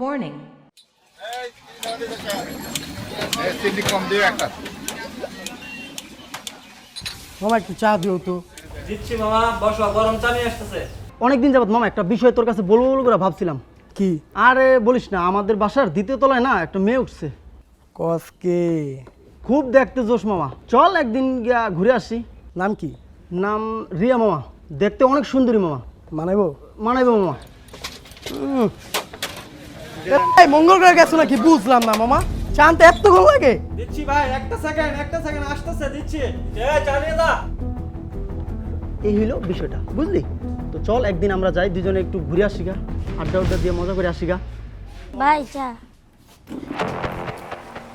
Warning. মামা একটু চা দিও তো। দিচ্ছি মামা, বসো, গরম চা নিয়ে আসতেছে। অনেকদিন যাবত মামা একটা বিষয় তোর কাছে বলবো বলবো করে ভাবছিলাম। কি? আরে বলিস না, আমাদের বাসার দ্বিতীয় তলায় না একটা মেয়ে উঠছে। কসকে খুব দেখতে জোশ মামা, চল একদিন গিয়া ঘুরে আসি। নাম কি? নাম রিয়া মামা, দেখতে অনেক সুন্দরী মামা। মানাইবো? মানাইবো মামা। এই মঙ্গল গ্রহে গেছো নাকি বুঝলাম না মামা, চানতে এতক্ষণ লাগে? দিচ্ছি ভাই, একটা সেকেন্ড আসতেছে, দিচ্ছি। চা নিয়ে যা। এই হইলো বিষয়টা, বুঝলি? তো চল একদিন আমরা যাই, দুজনে একটু ঘুরে আসি গা, আড্ডা উড্ডা দিয়ে মজা করে আসি গা। ভাই চা।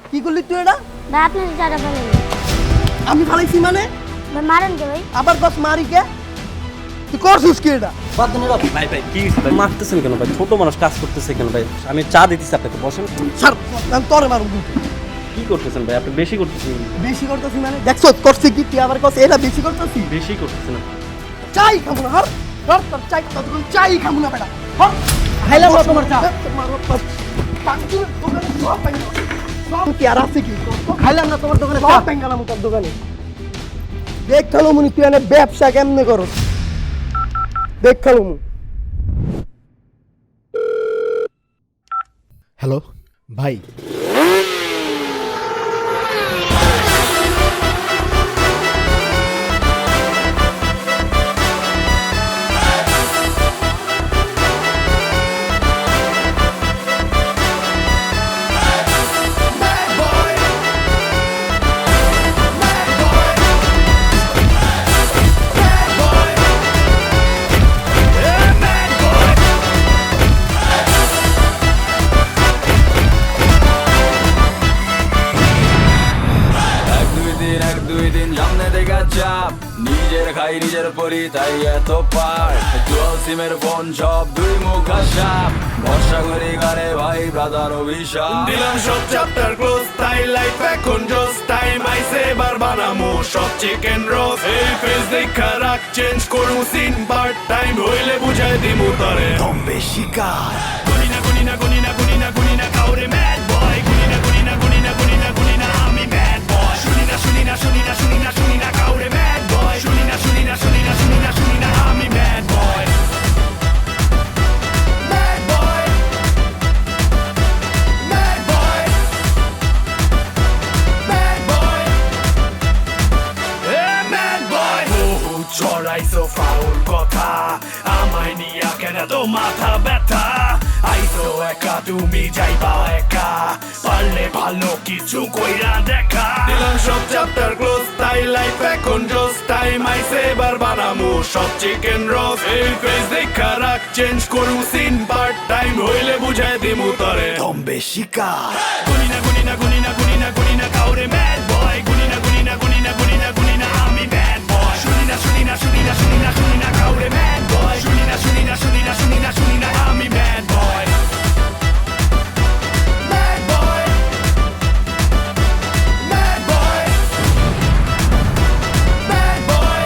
কি করলি তুই এটা? ভাই আপনি চাটা ফেলেন। আমি ফালাইছি মানে? ভাই মারেন কে ভাই? আবার কস মারি কে? তুই করছিস কি এটা? ভাই কি ভাই, মারতেছেন কেন ভাই? ছোট মানুষ কাজ করতেছে কেন ভাই? আমি চা দিতেছি আপনাকে, বসেন। স্যার আমি তোরে মারুম কিন্তু। কি করতেছেন ভাই? আপনি বেশি করতেছেন। বেশি করতেছি মানে? দেখছো করছি কি তুই আবার কস এটা বেশি করতেছি? বেশি করতেছেন। চাই খাবো না, হর হর তোর চাই ততক্ষণ চাই খাবো না বেটা, হর। খাইলাম না তোমার চা। কি আর আছে কি? খাইলাম না তোমার দোকানে চা। সব পেঙ্গালাম তোর দোকানে। দেখ খালো মুনি তুই এনে ব্যবসা কেমনে করস? দেখ খালো মু। হ্যালো ভাই, দুই দিন সামনে দেখা চাপ, নিজের খাই নিজের পরি তাই এত পার। জুয়াল সিমের ফোন সব দুই মুখা সাপ, ভরসা করি গানে ভাই ব্রাদার অভিশাপ। দিলাম সব চ্যাপ্টার ক্লোজ, তাই লাইফ এখন জোস, টাইম আইসে এবার বানামু সব চিকেন রোজ। এই ফেস দেখা রাখ, চেঞ্জ করু সিন, পার্ট টাইম হইলে বুঝাই দিমু তরে দম্বে শিকার। গুনি না গুনি না গুনি না গুনি না গুনি না কাউরে ম্যাড বয়, গুনি না গুনি না গুনি না গুনি না গুনি না আমি ম্যাড বয়। শুনি না শুনি না শুনি না শুনি না শুনি না কাউরে ম্যাড বয়, শুনি না শুনি না শুনি না শুনি না শুনি না আমি ম্যাড বয়। ম্যাড বয়, ম্যাড বয়, ম্যাড বয়, ম্যাড বয়। বহু ছড়াইছো ফাউল কথা, আমায় নিয়া কেন তো মাথা ব্যথা। আইসো একা তুমি যাইবা একা, পারলে ভালো কিছু কইরা দেখা। দিলাম সব চ্যাপ্টার ক্লোজ, তাই লাইফ এখন জোস, টাইম আইসে এবার বানামু সব চিকেন রোজ। এই ফেস দেখা রাখ, চেঞ্জ করু সিন, পার্ট টাইম হইলে বুঝাই দিমু তরে দম্বে শিকার। গুনি না গুনি না গুনি না গুনি না গুনি না কাউরে ম্যাড বয়, গুনি না গুনি না গুনি না গুনি না গুনি না আমি ম্যাড বয়। শুনি না শুনি না শুনি না শুনি না শুনি না কাউরে ম্যাড বয়, শুনি না শুনি না শুনি না শুনি না শুনি না আমি mad boy. Mad boy, mad boy, mad boy,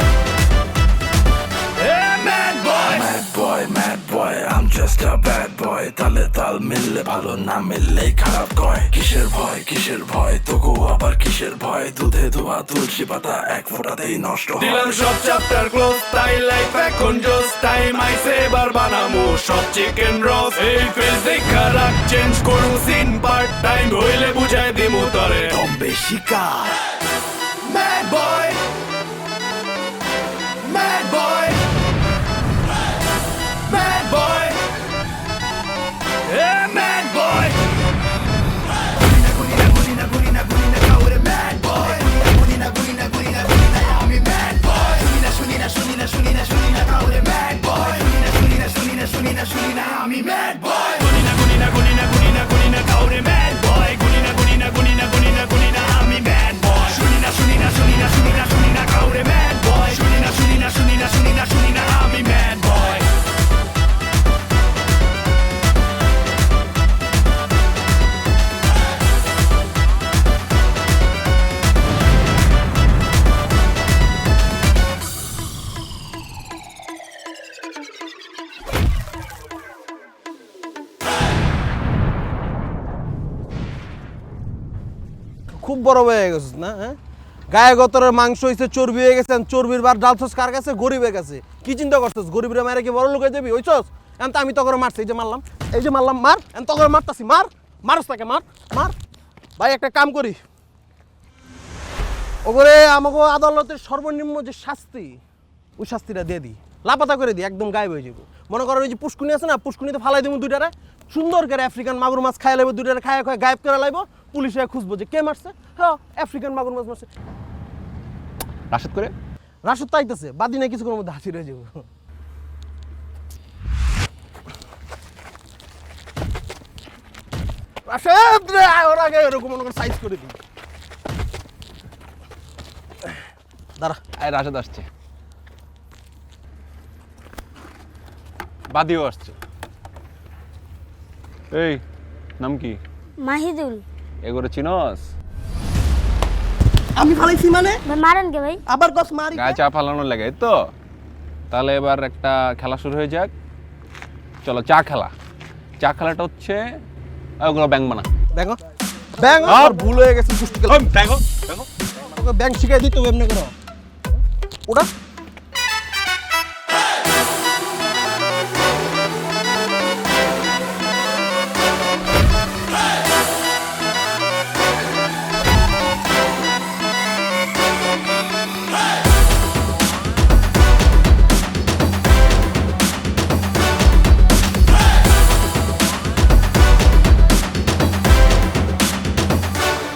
mad boy. Mad boy, mad boy, I'm just a bad boy. তালে তাল মিললে ভালো, না মিললেই খারাপ কয়। কিসের ভয় তোকে আবার কিসের ভয়? দুধে ধোয়া তুলসী পাতা এক ফোঁটাতেই নষ্ট হয়। দিলাম সব চ্যাপ্টার ক্লোজ, তাই লাইফ এখন জোস, টাইম আইসে এবার বানামু সব চিকেন রোজ। এই ফেস দেখা রাখ, চেঞ্জ করু সিন, পার্ট টাইম হইলে বুঝাই দিমু তরে দম্বে শিকার। ম্যাড বয়, ম্যাড বয়, ম্যাড বয়, ম্যাড বয়। গুনি না গুনি না গুনি না গুনি না কাউরে ম্যাড বয়, গুনি না গুনি না গুনি না গুনি না আমি ম্যাড বয়। শুনি না শুনি না শুনি না শুনি না শুনি না কাউরে ম্যাড বয়, শুনি না শুনি না শুনি না শুনি না শুনি না আমি ম্যাড বয়। গুনি না গুনি না গুনি না গুনি না গুনি না কাউরে ম্যাড বয়, গুনি না গুনি না গুনি না গুনি না গুনি না আমি ম্যাড বয়। শুনি না শুনি না শুনি না শুনি না শুনি না কাউরে ম্যাড বয়, শুনি না শুনি না শুনি না শুনি না খুব বড় হয়ে গেছিস না হ্যাঁ গায়ে গতরের মাংস হইছে চর্বি হয়ে গেছে চর্বির বার ডালছস কার কাছে গরিবের কাছে কি চিন্তা করছস গরিবের মায়ের কি বড় লোক হয়ে যাবি ওইছস এখন তো আমি তখন মারছি এই যে মারলাম মার এখন তখন মারতাছি মারস তাকে মার ভাই একটা কাম করি ওগরে আমাকে আদালতের সর্বনিম্ন যে শাস্তি ওই শাস্তিটা দিয়ে দিই লাপাতা করে দিই একদম গায়েব হয়ে যাবো মনে করো ওই যে পুষ্কুনি আছে না পুষ্কুনিতে ফালাই দেবো দুইটারে সুন্দর করে আফ্রিকান মাগুর মাছ খাই লাগবো দুইটারে খায় গায়েব করে লাইব পুলিশে খুঁজবো যে কে মারছে হ্যাঁ আফ্রিকান মাগুর মাছ মারছে রাশেদ করে রাশুদ তাইতেছে বাদি না কিছুক্ষণের মধ্যে হাসি রয়ে যাবো রাশেদ রে ওর আগে এরকম মনে করে সাইজ করে দিই দাঁড়া রাশেদ আসছে বাদিও আসছে এই নাম কি মাহিদুল। এগোরে চিনস আমি ফালাইছি মানে ভাই মারেন কে ভাই? আবার গছ মারি গায়ে চা ফালানোর লাগে এই তো তাহলে এবার একটা খেলা শুরু হয়ে যাক চলো চা খেলাটা হচ্ছে ওগুলো ব্যাং বানা ব্যাং আর ভুল হয়ে গেছে পুষ্টি গেল ব্যাং তোকে ব্যাং শিখাই দিই তো এমনি করো ওটা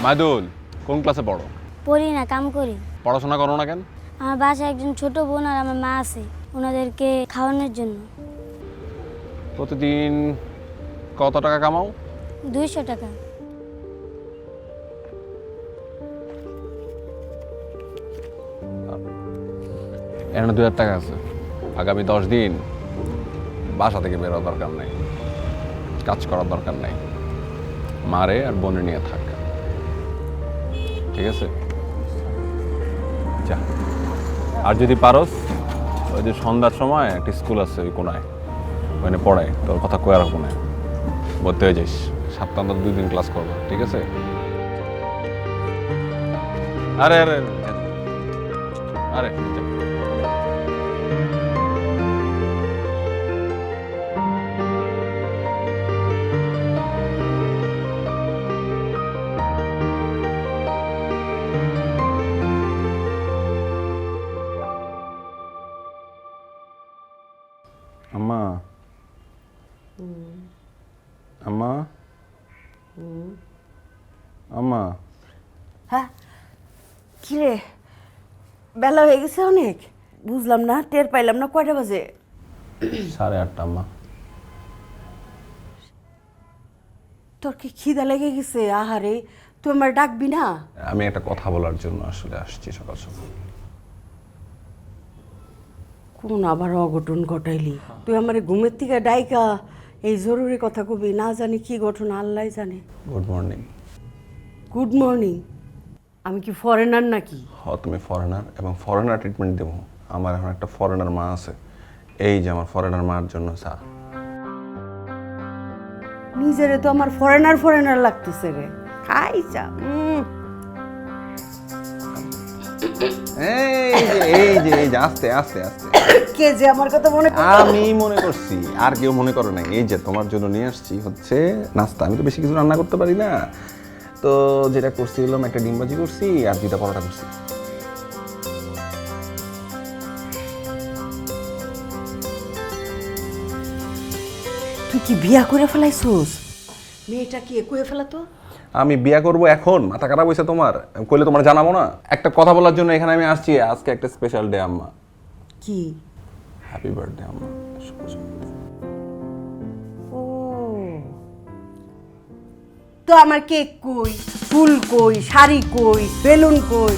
মাদুল কোন ক্লাসে পড়ো পড়ি না, কাম করি। পড়াশোনা করো না কেন আমার বাসায় একজন ছোট বোন আর আমার মা আছে, ওনাদেরকে খাওয়ানোর জন্য। প্রতিদিন কত টাকা কামাও 200 টাকা। এখানে 2000 টাকা আছে আগামী 10 দিন বাসা থেকে বেরোর দরকার নাই কাজ করার দরকার নাই মারে আর বোনে নিয়ে থাক ঠিক আছে যা আর যদি পারস ওই যে সন্ধ্যার সময় একটা স্কুল আছে ওই কোনায় ওখানে পড়ায় তোর কথা কয়ে রাখবো না ভর্তি হয়ে যাইস সপ্তাহে 2 দিন ক্লাস করবো ঠিক আছে আরে আরে আরে যা। আম্মা আম্মা আম্মা হ্যাঁ কি রে বেলা হয়ে গেছে অনেক বুঝলাম না টের পাইলাম না কয়টা বাজে 8:30 আম্মা তোর কি খিদা লেগে গেছে আহারে তুই আমার ডাকবি না আমি একটা কথা বলার জন্য আসলে আসছি সকাল সকাল কোন আবার অঘটন ঘটাইলি তুই আমার ঘুমের থেকে ডাইকা এই জরুরি কথা কবি না জানি কি ঘটনা আল্লাহ জানে গুড মর্নিং গুড মর্নিং আমি কি ফরেনার নাকি তুমি ফরেনার এবং ফরেনার ট্রিটমেন্ট দেবো আমার এখন একটা ফরেনার মা আছে এই যে আমার ফরেনার মার জন্য চা নিজেরে তো আমার ফরেনার লাগতেছে রে খাই চা এই যে আস্তে আস্তে আস্তে কে যে আমার কথা মনে আমি মনে করছি আর কেউ মনে করে নাই এই যে তোমার জন্য নিয়ে আসছি হচ্ছে নাস্তা আমি তো বেশি কিছু রান্না করতে পারি না তো যেটা করছি হলাম একটা ডিম ভাজি করছি আর 2টা পরোটা করছি তুই কি বিয়া করে ফেলাইছস মেয়েটা কি কয়ে ফেলাতো আমি বিয়া করব এখন মাথা খারাপ হইছে তোমার কইলে তোমার জানাবো না একটা কথা বলার জন্য এখানে আমি আসছি আজকে একটা স্পেশাল ডে আম্মা কি হ্যাপি বার্থডে আম্মা ও তো আমার কেক কই ফুল কই শাড়ি কই বেলুন কই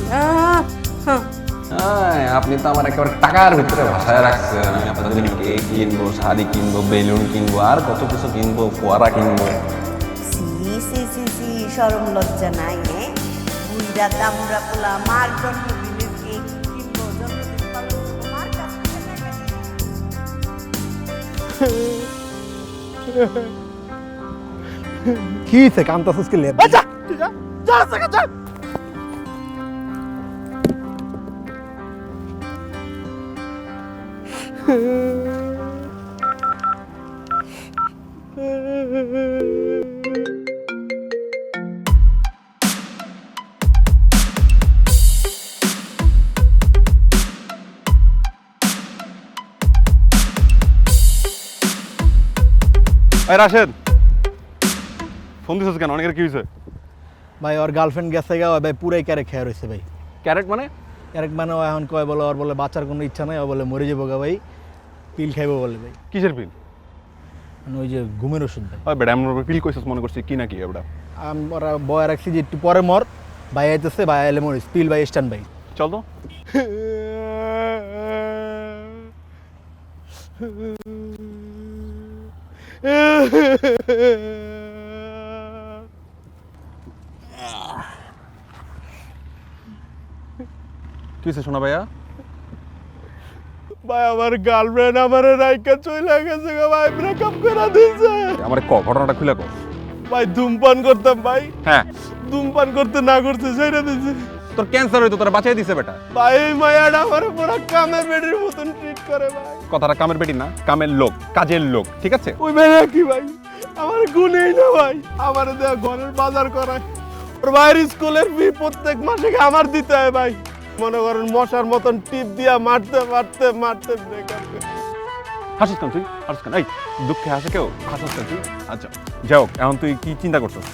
আপনি তো আমার একেবারে টাকার ভিতরে ভাষায় রাখছেন আমি আপনাদের জন্য কেক কিনবো শাড়ি কিনবো বেলুন কিনবো আর কত কিছু কিনবো ফোয়ারা কিনবো শরম লজ্জা নাই বুইরা দামুরা পোলা মার জন্মদিনের কেক কিনবো জন্মদিন পালন করবো মার কাছ কি সে কাম তো সুস্কে লে যা যা যা যা এই রাশেদ, ফোন দিছিস কেন? অনেকের কি হয়েছে? ভাই ওর গার্লফ্রেন্ড গেছে গা, ভাই পুরাই ক্যারেক খেয়ে রয়েছে ভাই। ক্যারেট মানে? ক্যারেক মানে ও এখন কয় বলে, ওর বলে বাচ্চার কোনো ইচ্ছা নাই, ও বলে মরে যাবো গা ভাই, পিল খাইবো বলে ভাই। কিসের পিল? মানে ওই যে ঘুমের ওষুধ ভাই। ওই বেটা আমরা পিল কইছিস মনে করছি কি নাকি এটা? আমরা বয় রাখছি যে একটু পরে মর, ভাই আইতেছে, ভাই আইলে মরিস, পিল ভাই স্ট্যান্ড ভাই। চল তো। কি হয়েছে শোনা ভাইয়া? ভাই আমার গার্লফ্রেন্ড আমার রাইকা চলে গেছে গো ভাই, ব্রেকআপ করে দিয়েছে। আমার ঘটনাটা খুলে কর। ভাই ধূমপান করতাম ভাই, হ্যাঁ ধূমপান করতে না করতে ছেড়ে দিয়েছে। তোর ক্যান্সার হইতো, তোরা বাঁচিয়ে দিছে বেটা। ভাই এই মায়াটা আমার পুরো কামের বেডির মতন ট্রিট করে ভাই। কথাটা কামের বেটি না, কামের লোক, কাজের লোক, ঠিক আছে? ওই ভাইয়া কি ভাই আমার গুণেই না ভাই, আমার দেয়া ঘরের বাজার করায়, ওর ভাইয়ের স্কুলের ফি প্রত্যেক মাসে আমার দিতে হয় ভাই। মনে করেন মশার মতন টিপ দিয়া মারতে মারতে মারতে ব্রেকআপ। হাসিস কেন তুই? হাসিস কেন? এই দুঃখে হাসে কেউ? হাসিস কেন তুই? আচ্ছা যাই হোক, এখন তুই কি চিন্তা করছিস?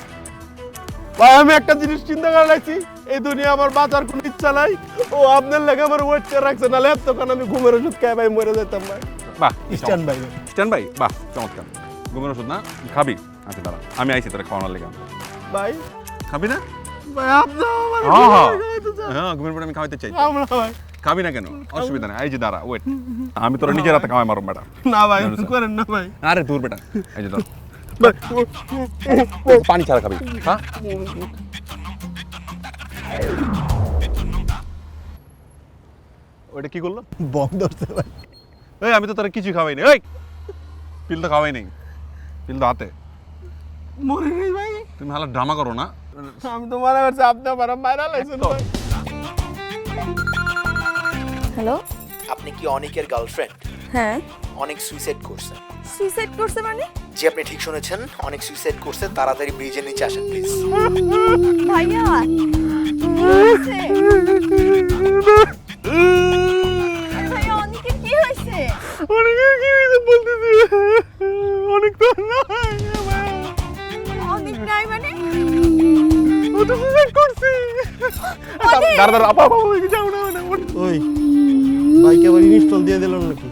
ভাই আমি একটা জিনিস চিন্তা করে রাখছি, এই দুনিয়া আমার বাঁচার কোনো ইচ্ছা নাই। ও আপনার লেগে আমার ওয়েট করে রাখছে, নাহলে তখন আমি ঘুমের ওষুধ খাই ভাই মরে যেতাম ভাই। বাহ, স্ট্যান্ড ভাই। স্ট্যান্ড বাই, বাহ চমৎকার। ঘুমের ওষুধ না খাবি? আচ্ছা দাঁড়া, আমি আইছি তোরা খাওয়ানোর লেগে। ভাই খাবি না? ভাই আপনি আমার হ্যাঁ ঘুমের পরে আমি খাওয়াইতে চাই। আমরা ভাই খাবি না কেন? অসুবিধা নেই, এই যে দাঁড়া, ওয়েট, আমি তোরা নিজের হাতে খাওয়াই মারুম বেটা। না ভাই করেন না ভাই। আরে দূর বেটা, এই যে ধর পানি ছাড়া খাবি, হ্যাঁ? ওইটা কি করলো? বম ধরছে ভাই। এই আমি তো তোরা কিছু খাওয়াই নি। এই পিল তো খাওয়াই নেই, পিল তো হাতে। মরে নেই ভাই, তুমি হালা ড্রামা করো না। আমি তো মনে করছি আপনি আমার মারা লাইছেন ভাই। হ্যালো, আপনি কি অনিকের গার্লফ্রেন্ড? হ্যাঁ। অনেক সুইসাইড করছে। সুইসাইড করছে মানে? জি আপনি ঠিক শুনেছেন, অনেক সুইসাইড করছে। তাড়াতাড়ি ব্রিজের নিচে আসেন প্লিজ। ভাইয়া ভাইয়া অনেকের কি হয়েছে? অনেকের কি হয়েছে বলতেছি, অনেক তো নাই, অনেক নাই মানে? ও তো সুইসাইড করছে। দাঁড়া দাঁড়া, আপা আপা যাও না না। ওই ভাইকে আবার ইনস্টল দিয়ে দিল নাকি?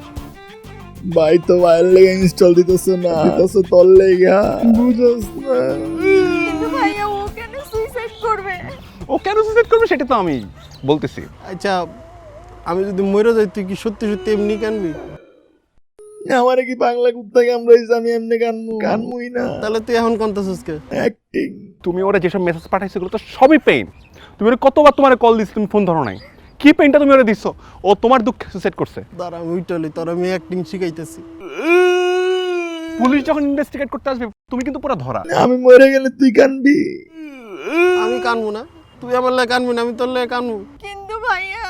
ভাই তো ভাইয়ের লেগে ইনস্টল দিতেছ না, দিতেছ তোর লেগে, বুঝছ না? কিন্তু ভাইয়া ও কেন সুইসাইড করবে? ও কেন সুইসাইড করবে সেটা তো আমি বলতেছি। আচ্ছা আমি যদি মরে যাই তুই কি সত্যি সত্যি এমনি কানবি? আমারে কি বাংলা কুত্তা কামড়াইছে, আমি এমনি কানমুই না। তাহলে তুই এখন কানতেছিস কে? অ্যাক্টিং। তুমি ওরা যেসব মেসেজ পাঠাইছো এগুলো তো সবই পেইন। তুমি ওরা কতবার তোমার কল দিচ্ছ, তুমি ফোন ধরো নাই। কি পেইনটা তুমি ওরা দিচ্ছ? ও তোমার দুঃখে সুইসাইড করছে। দাঁড়া আমি উইটালি, তোর আমি অ্যাক্টিং শিখাইতেছি। পুলিশ যখন ইনভেস্টিগেট করতে আসবে তুমি কিন্তু পুরো ধরা। আমি মরে গেলে তুই কানবি? আমি কানবো না, তুই আমার লেগে কানবি না, আমি তোর লেগে কানবো। কিন্তু ভাইয়া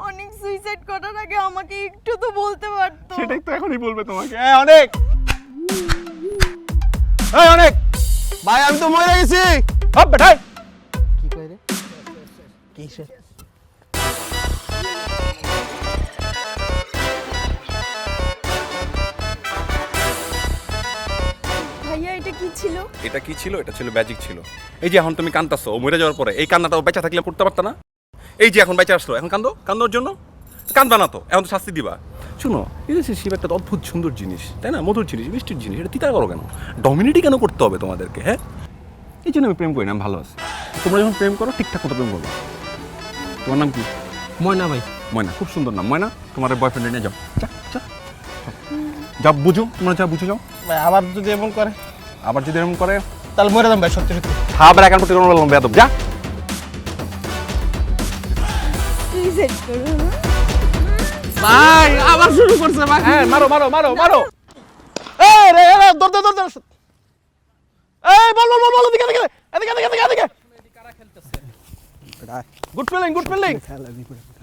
অনেক সুইসাইড করার আগে আমাকে একটু তো বলতে পারতো। সেটাই তো এখনই বলবে তোমাকে। অনেক, অনেক ভাই আমি তো মরে গেছি। বেটাই কি কই রে? কি সে? ভাইয়া এটা কি ছিল? এটা কি ছিল? এটা ছিল ম্যাজিক ছিল। এই যে এখন তুমি কান্দাছো, ও মরে যাওয়ার পরে এই কান্নাটা ও বেঁচে থাকলে করতে পারতা না? এই যে এখন বেঁচে আসলো, এখন কান্দো, কান্দোর জন্য কান্দবা না তো, এখন তো শাস্তি দিবা। শুনো, এই যে শিব একটা অদ্ভুত সুন্দর জিনিস, তাই না? মধুর জিনিস, মিষ্টির জিনিস, এটা তিতা করো কেন? ডমিনেটই কেন করতে হবে তোমাদেরকে? হ্যাঁ, এই জন্য আমি প্রেম করি না, আমি ভালো আছি। তোমরা যখন প্রেম করো ঠিকঠাক মতো প্রেম করবো। তোমার নাম কি? ময়না ভাই। ময়না, খুব সুন্দর নাম ময়না। তোমার বয়ফ্রেন্ডে নিয়ে যাও, যা বুঝো, তোমরা যা বুঝে যাও। ভাই আবার যদি এমন করে? আবার যদি এরকম করে তাহলে মরে যাম ভাই, সত্যি সত্যি। খাবার এখন প্রতি কোনো বললাম বেয়াদব, যা। সুইসাইড করো। ভাই আবার শুরু করছে ভাই। হ্যাঁ মারো মারো মারো মারো। এই রে রে দর দর দর। এই বল বল বল বল, এদিকে এদিকে এদিকে এদিকে এদিকে। Good feeling, good feeling.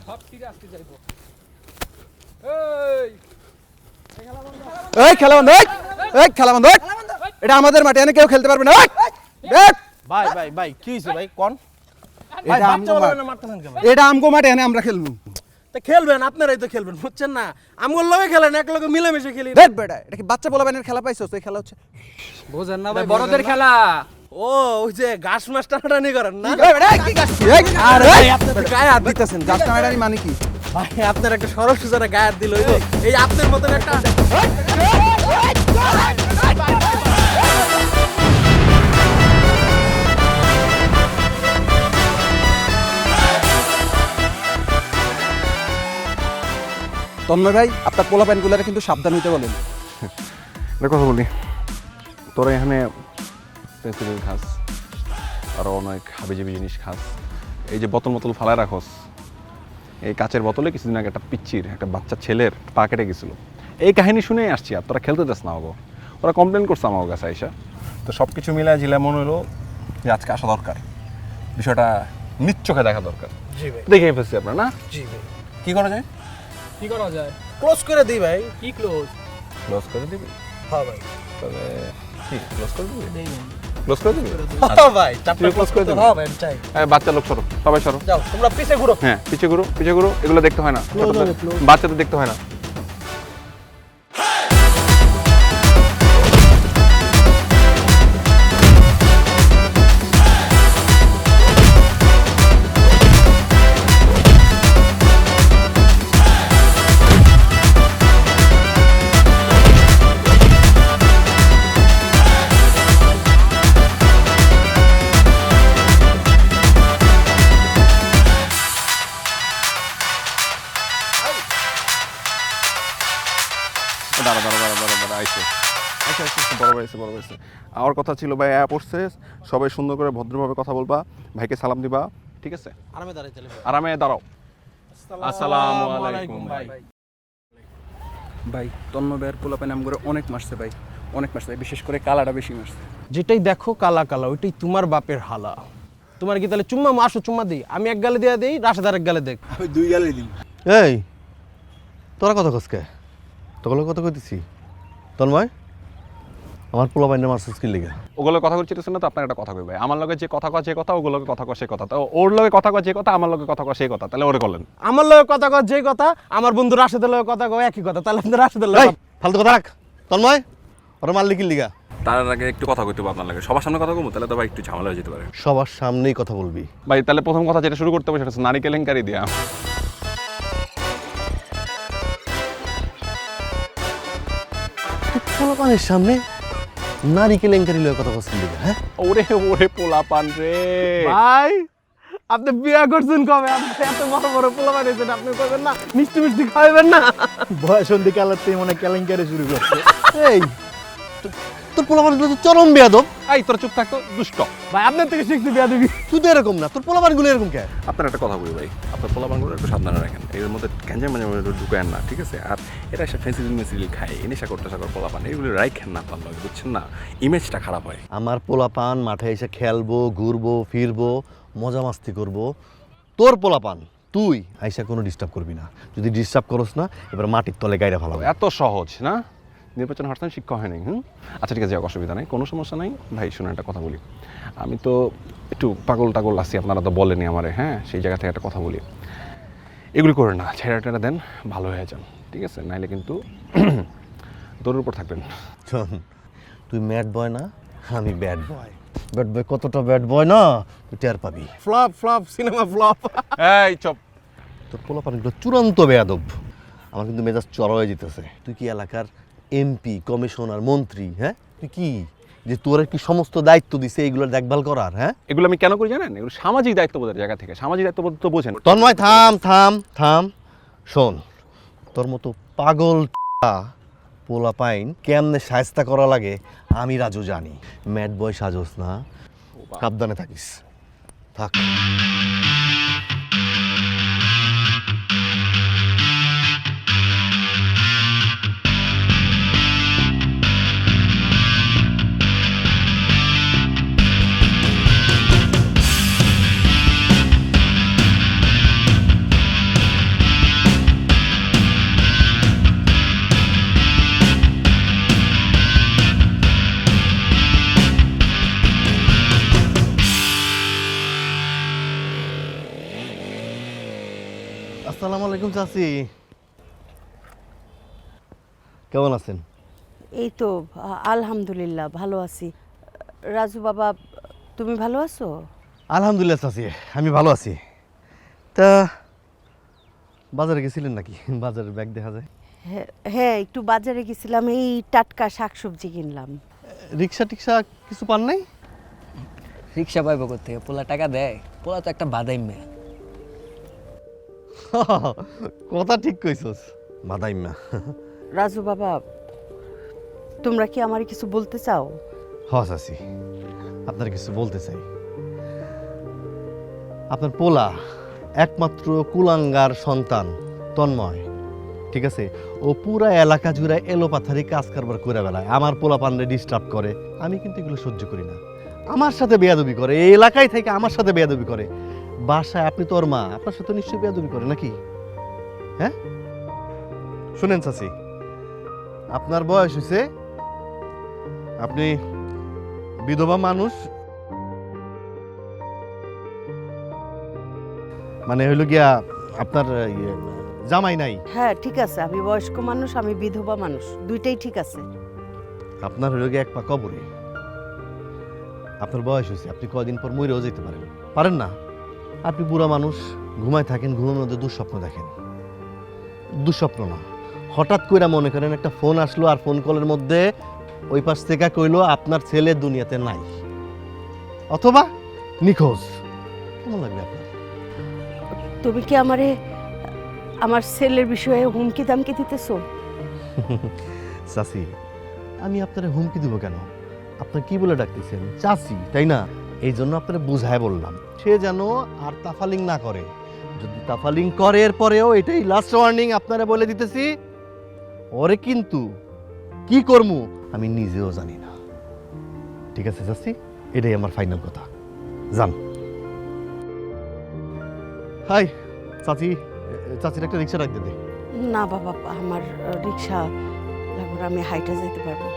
সব ঠিক আছে যাইবো। এই এই খেলা বন্ধ, এই খেলা বন্ধ, এটা আমাদের মাঠে, এনে কেউ খেলতে পারবে না। ভাই ভাই ভাই কি হয়েছে ভাই কোন এটা এটা আমগো মাঠে, এনে আমরা খেলবো। তা খেলবেন আপনারাই তো খেলবেন বুঝছেন না, আমগুলোর লগে খেলেন, এক লগে মিলেমিশে খেলি। দেখ বেটা, এটা কি বাচ্চা পোলাপানের খেলা পাইছস? এই খেলা হচ্ছে বোঝেন না ভাই, বড়দের খেলা। ও ওই যে ঘাস মাছ টানাটানি করেন না এই বেটা, কি গাছ? আরে ভাই, আপনি তো গায়ে হাত দিতেছেন। গাছ টানাটানি মানে কি? ভাই আপনার একটা সরল সুজানা গায়ে হাত দিল এই আপনার মতন একটা তন্ময় ভাই, আপনার পোলাপানগুলারে কিন্তু সাবধান হইতে বলেন। একটা কথা বলি, তোরা এখানে পেন্সিলের খাস, আরও অনেক হাবিজাবি জিনিস খাস, এই যে বোতল মতল ফালায় রাখস, এই কাচের বোতলে কিছুদিন আগে একটা পিচ্চির একটা বাচ্চা ছেলের পা কেটে গেছিল। এই কাহিনী শুনেই আসছি, আর তোরা খেলতে যাস না ওগো। ওরা কমপ্লেন করছে আমার কাছে আইসা। তো সব কিছু মিলায় ঝিলা মনে হলো যে আজকে আসা দরকার, বিষয়টা নিজ চোখে দেখা দরকার। জি ভাই, দেখে ফেলছি আপনার না? জি ভাই। কি করা যায়? কি করা যায়? ক্লোজ করে দিই ভাই। কি ক্লোজ? ক্লোজ করে দিবি? হ্যাঁ ভাই। তবে কি ক্লোজ করে দিবি? ক্লোজ করে দিবি? হ্যাঁ ভাই, চাপটা ক্লোজ করে দিবি? হ্যাঁ ভাই, চাই। হ্যাঁ, বাচ্চা লোক সরো, সবাই সরো। যাও তোমরা পিছে ঘুরো। হ্যাঁ, পিছে ঘুরো, পিছে ঘুরো। এগুলো দেখতে হয় না, বাচ্চাদের দেখতে হয় না। আমার কথা ছিল ভাই, অ্যাপ পড়ছে, সবাই সুন্দর করে ভদ্রভাবে কথা বলবা, ভাইকে সালাম দিবা, ঠিক আছে? আরামে দাঁড়াই চলে আরামে দাঁড়াও। আসসালামু আলাইকুম ভাই। ভাই তন্ময় ভাইয়ের পোলাপান আম করে অনেক মারছে ভাই, অনেক মারছে, বিশেষ করে কালাটা বেশি মারছে। যেটাই দেখো কালা কালা, ওইটাই তোমার বাপের হালা। তোমার কি তাহলে চুম্মা আসো চুম্মা দিই, আমি এক গালে দিয়ে দিই, রাশেদ আরেক গালে দেখ। আমি 2 গালে দিই। এই তোরা কথা কসকে তোগুলো কথা কইতেছি। তন্ময়, আমার পোলা বাইনের মারছিস কি লিগা? ওগুলো কথা বলছিস না তো? আপনার একটা কথা কই ভাই, আমার লগে যে কথা কয় যে কথা, ওগুলোকে কথা কয় সে কথা, তো ওর লগে কথা কয় যে কথা, আমার লগে কথা কয় সেই কথা, তাহলে ওরে করলেন। আমার লগে কথা কয় যে কথা, আমার বন্ধু রাশেদের লগে কথা কয় একই কথা, তাহলে আপনি রাশেদের এই লগে ফালতু কথা রাখ। তন্ময়, ওরা মারলি কি লিগা? তার আগে একটু কথা কইতে হবে আপনার লাগে, সবার সামনে কথা কমু, তাহলে তো ভাই একটু ঝামেলা হয়ে যেতে পারে। সবার সামনেই কথা বলবি ভাই তাহলে প্রথম কথা যেটা শুরু করতে হবে সেটা হচ্ছে নারী কেলেঙ্কারি দিয়া। পোলাপানের সামনে নারী কেলেঙ্কারি লয়ে কথা কসলি লিগা? হ্যাঁ, ওরে ওরে পোলাপান রে ভাই, আপনি বিয়া করছেন কবে? আপনি এত বড় বড় পোলা বানিয়েছেন, আপনি করবেন না মিষ্টি মিষ্টি খাওয়াবেন না? বয়স সন্ধি কালার থেকে মনে কেলেঙ্কারি শুরু করছে। এই তোর পোলাপানগুলো তো চরম বেয়াদব। এই তোরা চুপ থাকতো, দুষ্ট। ভাই আপনার থেকে শিখছি বিয়া দিবি। তুই তো এরকম না, তোর পোলাপানগুলো এরকম কে? আপনার একটা কথা বলি ভাই, আপনার পোলাপানগুলো একটু সাবধানে রাখেন, এর মধ্যে ক্যাঞ্জাম মাঝে মাঝে ঢুকেন না, ঠিক আছে? আর এরা এসব ফেন্সিল মেসিল খায়, এ নেশা করতে সাকর পোলাপান, এগুলো রাইখেন না আপনার লগে, বুঝছেন না? ইমেজটা খারাপ হয়। আমার পোলাপান মাঠে এসে খেলবো, ঘুরবো, ফিরবো, মজা মাস্তি করবো। তোর পোলাপান তুই আইসা কোনো ডিস্টার্ব করবি না। যদি ডিস্টার্ব করস না, এবার মাটির তলে গাইরা ভালো। এত সহজ না? নির্বাচন হারতেন, শিক্ষা হয় নাই। আচ্ছা ঠিক আছে, যাক, অসুবিধা নেই, কোনো সমস্যা নাই। ভাই শুনে একটা কথা বলি, আমি তো একটু পাগল টাগল আছি, আপনারা তো বলেনি আমারে, হ্যাঁ? সেই জায়গা থেকে একটা কথা বলি, এগুলি করে না, ছেড়া টেরা দেন, ভালো হয়ে যান, ঠিক আছে? নাইলে কিন্তু দৌড়ের উপর থাকবেন। শোন, তুই ম্যাড বয় না, আমি ব্যাড বয়। ব্যাড বয় কতটা ব্যাড বয় না তুই টের পাবি। Flop flop cinema flop. এই চপ। তোর পোলাপানগুলো চূড়ান্ত বেয়াদব। আমার কিন্তু মেজাজ চড়া হয়ে যেতেছে। তুই কি এলাকার এমপি, কমিশনার, মন্ত্রী? হ্যাঁ, তুই কি যে তোর কি সমস্ত দায়িত্ব দিছে এইগুলোর দেখভাল করার? হ্যাঁ, এগুলো আমি কেন করি জানেন? এগুলো সামাজিক দায়িত্ববোধের জায়গা থেকে, সামাজিক দায়িত্ববোধ তো বোঝেন। তন্ময় থাম থাম থাম। শোন, তোর মতো পাগল পোলা পাইন কেমনে শায়েস্তা করা লাগে আমি রাজু জানি। ম্যাড বয় সাজোস না, সাবধানে থাকিস। থাক। আসসালামু আলাইকুম চাচি, কেমন আছেন? এই তো আলহামদুলিল্লাহ ভালো আছি। রাজু বাবা, তুমি ভালো আছো? আলহামদুলিল্লাহ চাচি, আমি ভালো আছি। তা বাজারে গেছিলেন নাকি? বাজারের ব্যাগ দেখা যায়। হ্যাঁ, একটু বাজারে গেছিলাম, এই টাটকা শাকসবজি কিনলাম। রিক্সা টিক্সা কিছু পান নাই? রিক্সা পাইব কোথেকে? পোলা টাকা দেয়? পোলা তো একটা বাদাই মেয়ে। কথা ঠিক কইছস, বাদাইমা। রাজু বাবা, তোমরা কি আমার কিছু বলতে চাও? হ্যাঁ চাচি, আপনার কিছু বলতে চাই। আপনার পোলা একমাত্র কুলাঙ্গার সন্তান তন্ময়, ঠিক আছে? ও পুরা এলাকা জুড়ে এলোপাথারি কাজ কারবার করে বেড়ায়, আমার পোলা পান্ডে ডিস্টার্ব করে। আমি কিন্তু এগুলো সহ্য করি না। আমার সাথে বেয়াদবি করে, এই এলাকায় থেকে আমার সাথে বেয়াদবি করে। বাসায় আপনি তোর মা, আপনার সাথে নিশ্চয়ই বেয়াদবি করে নাকি? হ্যাঁ শুনেন চাচি, আপনার বয়স হয়েছে, আপনি বিধবা মানুষ, মানে হইল গিয়া আপনার জামাই নাই। হ্যাঁ ঠিক আছে, আমি বয়স্ক মানুষ, আমি বিধবা মানুষ, দুইটাই ঠিক আছে। আপনার হইল গিয়া এক পা কবরে। আপনার বয়স হয়েছে, আপনি কয়দিন পর মরেও যেতে পারেন, পারেন না? আপনি বুড়া মানুষ, ঘুমায় থাকেন, ঘুমের মধ্যে দুঃস্বপ্ন দেখেন। দুঃস্বপ্ন না, হঠাৎ করে মনে করেন একটা ফোন আসলো, আর ফোন কলের মধ্যে ওই পাশ থেকে কইলো আপনার ছেলে দুনিয়াতে নাই অথবা নিখোঁজ। কেমন লাগবে আপনার? তুমি কি আমারে আমার ছেলের বিষয়ে হুমকি দামকি দিতেছো? চাচি, আমি আপনারে হুমকি দিব কেন? আপনার কি বলে ডাকতেছেন? চাচি, তাই না? এই জন্য আপনারে বুঝায় বললাম, সে যেন আর তাফালিং না করে। যদি তাফালিং করে এরপরেও, এটাই লাস্ট ওয়ার্নিং আপনারা বলে দিতেছি, ওরে কিন্তু কি করমু আমি নিজেও জানি না। ঠিক আছে চাচি, এটাই আমার ফাইনাল কথা। যান। হাই চাচি, চাচির একটা রিক্সা রাখতে দে। না বাবা, আমার রিক্সা লাগবে, আমি হাইটা যেতে পারবো।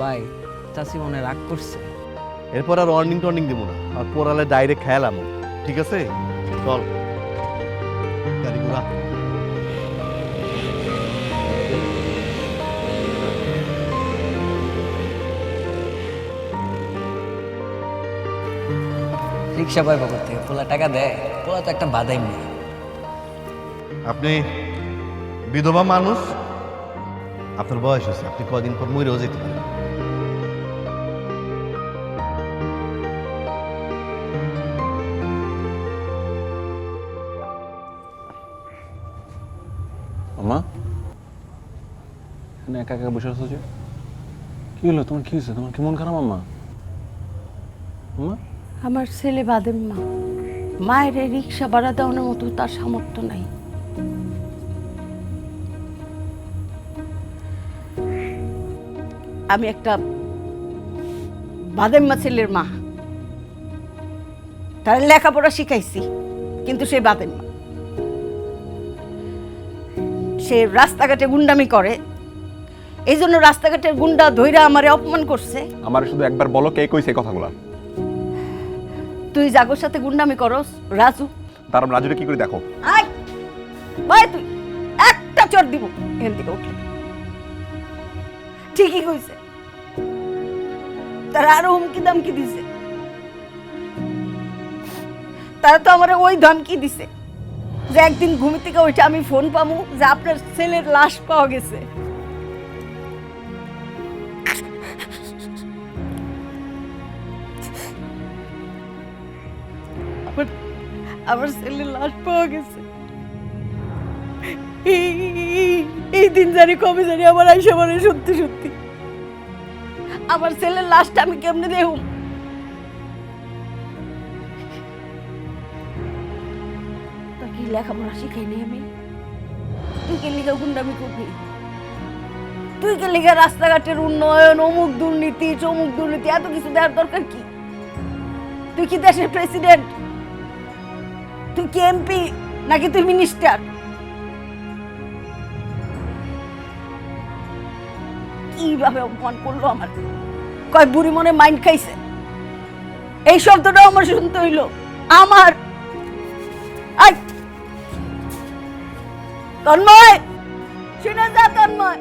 ভাই, চাচি মনে রাগ করছে। এরপর আর ওয়ার্নিং টর্নিং দেবো না, আর পড়ালে ডাইরেক্ট খেয়ালাম, ঠিক আছে? চল গাড়ি ঘোড়া। রিক্সা পাইব কোথেকে? পোলা টাকা দেয়? পোলা তো একটা বাদাই মেয়ে। আপনি বিধবা মানুষ, আপনার বয়স হয়েছে, আপনি কদিন পর মরেও যেতে পারেন। আম্মা, এখানে একা একা বসে আছো যে? কি হলো তোমার? কি হয়েছে তোমার? কি মন খারাপ আম্মা? আম্মা, আমার ছেলে বাদেম মা, মায়ের রিক্সা ভাড়া দেওয়ানোর মতো তার সামর্থ্য নাই। আমি একটা বাদেম মা ছেলের মা, তার লেখাপড়া শিখাইছি, কিন্তু সে বাদেম মা। সে রাস্তাঘাটে গুন্ডামি করে, এই জন্য রাস্তাঘাটের গুন্ডা ধইরা আমারে অপমান করছে। আমার শুধু একবার বলো কে কইছে এই কথাগুলো? তুই জাগোর সাথে গুন্ডামি করস রাজু। তার রাজুরে কি করে দেখো? আয় ভাই, তুই একটা চড় দিব এখান থেকে উঠলে। ঠিকই কইছে, তারা আরো হুমকি দামকি দিছে। তারা তো আমার ওই ধমকি দিছে যে একদিন ঘুমি থেকে ওইটা আমি ফোন পামু যে আপনার ছেলের লাশ পাওয়া গেছে। আমার ছেলের লাশ পাওয়া গেছে। এই দিন জানি কবে জানি আমার আইসা মানে সত্যি সত্যি আমার ছেলের লাশটা আমি কেমনে দেখুম? তোর কি লেখাপড়া শিখাইনি আমি? তুই কে লিখা গুন্ডামি করবি? তুই কে লিখা রাস্তাঘাটের উন্নয়ন, অমুক দুর্নীতি, চমুক দুর্নীতি, এত কিছু দেওয়ার দরকার কি? তুই কি দেশের প্রেসিডেন্ট? তুই কি এমপি নাকি তুই মিনিস্টার? কিভাবে অপমান করলো আমার! কয় বুড়ি মনে মাইন্ড খাইছে, এই শব্দটাও আমার শুনতে হইলো। আমার আই তন্ময় শুনে যা তন্ময়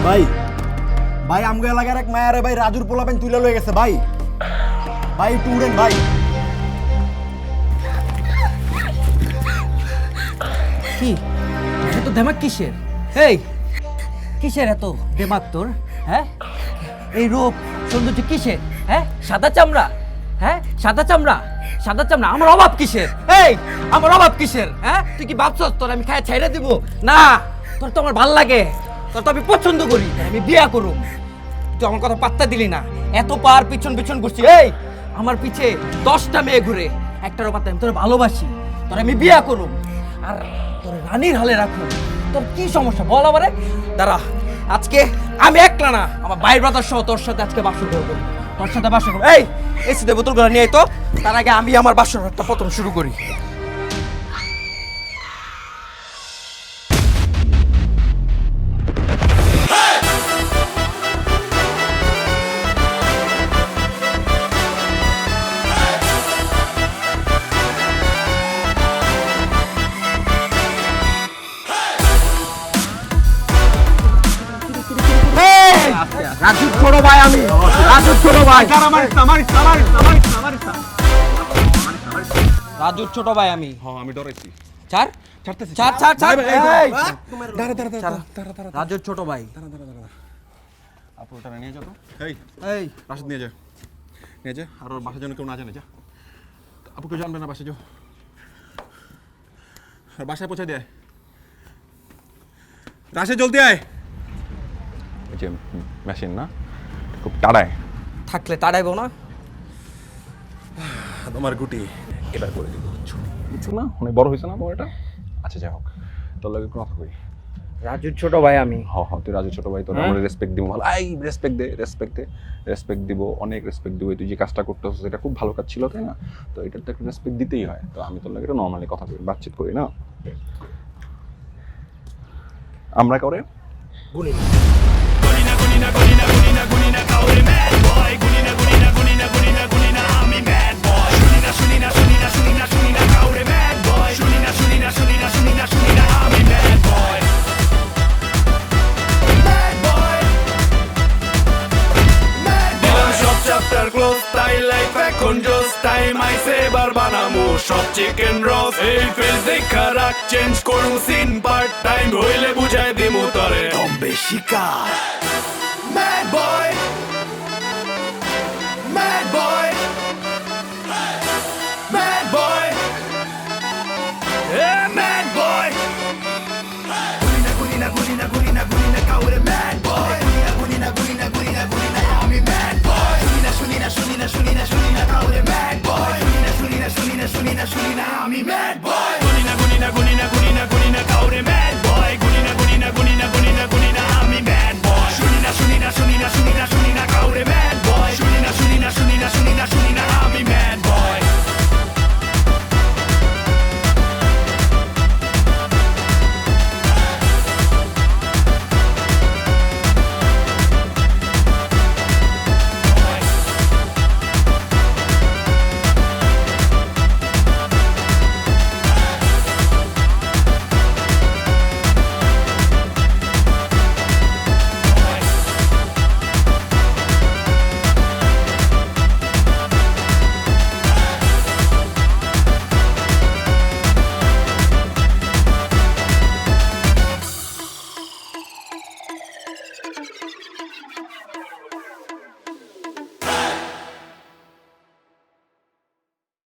ভাই ভাই আমগো এলাকার এক মায়ারে ভাই রাজুর পোলাপেন তুলে লয়ে গেছে ভাই ভাই একটু উড়েন ভাই কি এত দেমাক কিসের? এই কিসের এত দেমাক তোর? হ্যাঁ এই রূপ সৌন্দর্য কিসের? হ্যাঁ সাদা চামড়া, হ্যাঁ সাদা চামড়া, সাদা চামড়া। আমার অভাব কিসের? এই আমার অভাব কিসের? হ্যাঁ তুই কি ভাবছস তোর আমি খায় ছেড়ে দিব? না, তোর তো আমার ভাল লাগে, তোর তো আমি পছন্দ করি, আমি বিয়া করুম। তুই আমার কথা পাত্তা দিলি না, এত পার পিছন পিছন ঘুরছি। এই আমার পিছে 10টা মেয়ে ঘুরে, একটারও পাত্তা আমি তোর ভালোবাসি, তোর আমি বিয়া করুম আর তোর রানীর হালে রাখুম। তোর কি সমস্যা বল আমারে? দাঁড়া, আজকে আমি একলা না, আমার ভাই ব্রাদার সহ তোর সাথে আজকে বাসর করবো, তোর সাথে বাসর করবো। এই এসিতে বোতলগুলো নিয়ে আয় তো, তার আগে আমি আমার বাসর ঘরটা প্রথম শুরু করি। রাজু ছোট ভাই আমি, রাজু ছোট ভাই, রাজুর ছোট ভাই আমি। হ্যাঁ আমি ডরাইছি। চার ছাড়তেছি। চার চার চার দাঁড়া রাজুর ছোট ভাই। আপু ওটা নিয়ে যাও তো। এই এই রাশিদ নিয়ে যা, নিয়ে যা। আর ওর বাসার জন্য কেউ না জানে, যা। আপু কেউ জানবে না, বাসায় যাও। আর বাসায় পৌঁছে দেয়। রাশিদ জলদি আয়। এই যে মেশিন না খুব তাড়ায়, থাকলে তাড়াইবো না। তোমার গুটি এবার করে দিব, বুঝছো না? অনেক বড় হয়েছে না বড়টা। আচ্ছা যাই হোক, তোর লাগে কোনো কথা কই। রাজুর ছোট ভাই আমি। হ্যাঁ হ্যাঁ, তুই রাজু ছোট ভাই, তোর আমরা রেসপেক্ট দিব। ভালো, এই রেসপেক্ট দে, রেসপেক্ট দে, রেসপেক্ট দিব, অনেক রেসপেক্ট দিব। তুই যে কাজটা করতেছিস এটা খুব ভালো কাজ ছিল, তাই না? তো এটার তো একটা রেসপেক্ট দিতেই হয়। তো আমি তোর লাগে এটা নর্মালি কথা কই, বাতচিত করি না আমরা করে গুনি সব চিকেন রস এই ফেস দেখা রাখ, চেঞ্জ করু সিন পার্ট টাইম হইলে বুঝাই দিমু তরে দম্বে শিকার। ম্যাড বয়, ম্যাড বয়, ম্যাড বয়, ম্যাড বয়। গুলিনা গুলিনা গুলিনা গুলিনা গুলিনা কাউরে ম্যাড বয়, গুলিনা গুলিনা গুলিনা গুলিনা আমি ম্যাড বয়। শুনিনা শুনিনা শুনিনা শুনিনা কাউরে ম্যাড বয়, শুনিনা আমি ম্যাড বয়। গুলিনা গুলিনা গুলিনা গুলিনা গুলিনা কাউরে ম্যাড বয়, গুলিনা গুলিনা গুলিনা গুলিনা গুলিনা আমি ম্যাড বয়। শুনিনা শুনিনা শুনিনা শুনিনা শুনিনা কাউরে ম্যাড বয়, শুনিনা শুনিনা শুনিনা শুনিনা শুনিনা আমি